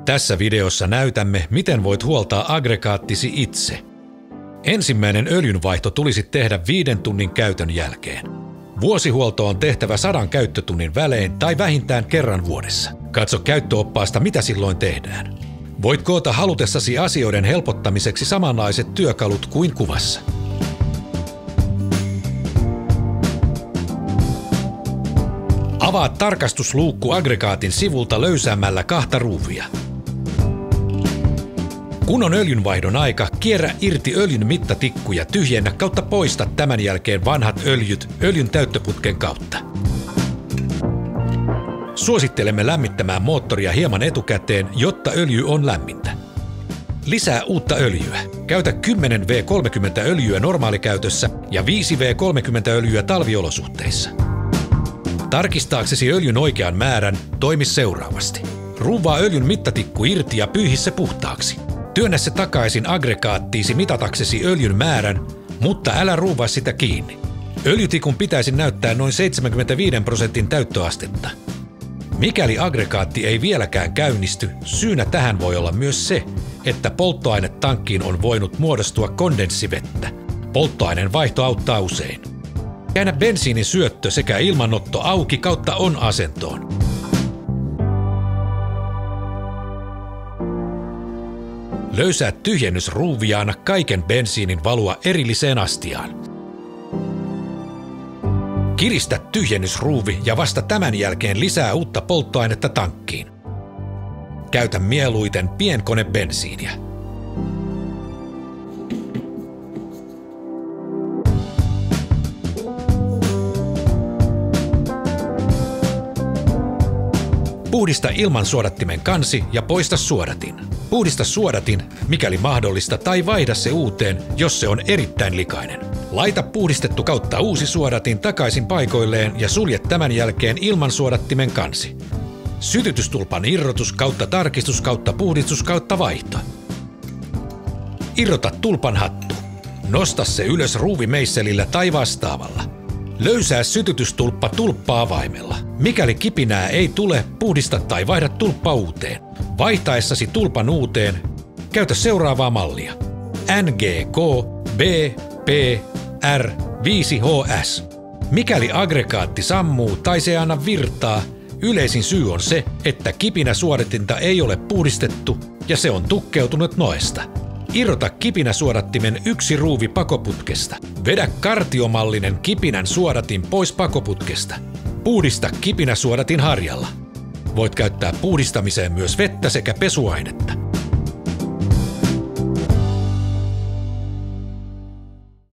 Tässä videossa näytämme, miten voit huoltaa aggregaattisi itse. Ensimmäinen öljynvaihto tulisi tehdä 5 tunnin käytön jälkeen. Vuosihuolto on tehtävä 100 käyttötunnin välein tai vähintään kerran vuodessa. Katso käyttöoppaasta, mitä silloin tehdään. Voit koota halutessasi asioiden helpottamiseksi samanlaiset työkalut kuin kuvassa. Avaa tarkastusluukku aggregaatin sivulta löysäämällä 2 ruuvia. Kun on öljynvaihdon aika, kierrä irti öljyn mittatikku ja tyhjennä kautta poista tämän jälkeen vanhat öljyt öljyn täyttöputken kautta. Suosittelemme lämmittämään moottoria hieman etukäteen, jotta öljy on lämmintä. Lisää uutta öljyä. Käytä 10 V30 öljyä normaalikäytössä ja 5 V30 öljyä talviolosuhteissa. Tarkistaaksesi öljyn oikean määrän, toimi seuraavasti. Ruuvaa öljyn mittatikku irti ja pyyhi se puhtaaksi. Työnnä se takaisin aggregaattiisi mitataksesi öljyn määrän, mutta älä ruuvaa sitä kiinni. Öljytikun pitäisi näyttää noin 75% täyttöastetta. Mikäli aggregaatti ei vieläkään käynnisty, syynä tähän voi olla myös se, että polttoainetankkiin on voinut muodostua kondenssivettä. Polttoaineen vaihto auttaa usein. Käännä bensiinin syöttö sekä ilmanotto auki kautta on-asentoon. Löysää tyhjennysruuvi ja anna kaiken bensiinin valua erilliseen astiaan. Kiristä tyhjennysruuvi ja vasta tämän jälkeen lisää uutta polttoainetta tankkiin. Käytä mieluiten pienkonebensiiniä. Puhdista ilmansuodattimen kansi ja poista suodatin. Puhdista suodatin, mikäli mahdollista, tai vaihda se uuteen, jos se on erittäin likainen. Laita puhdistettu kautta uusi suodatin takaisin paikoilleen ja sulje tämän jälkeen ilmansuodattimen kansi. Sytytystulpan irrotus kautta tarkistus kautta puhdistus kautta vaihto. Irrota tulpan hattu. Nosta se ylös ruuvimeisselillä tai vastaavalla. Löysää sytytystulppa tulppa-avaimella. Mikäli kipinää ei tule, puhdista tai vaihda tulppa uuteen. Vaihtaessasi tulpan uuteen, käytä seuraavaa mallia. NGK BPR 5HS. Mikäli aggregaatti sammuu tai se ei anna virtaa, yleisin syy on se, että kipinäsuodatinta ei ole puhdistettu ja se on tukkeutunut noesta. Irrota kipinäsuodattimen 1 ruuvi pakoputkesta. Vedä kartiomallinen kipinän suodatin pois pakoputkesta. Puhdista kipinäsuodatin harjalla. Voit käyttää puhdistamiseen myös vettä sekä pesuainetta.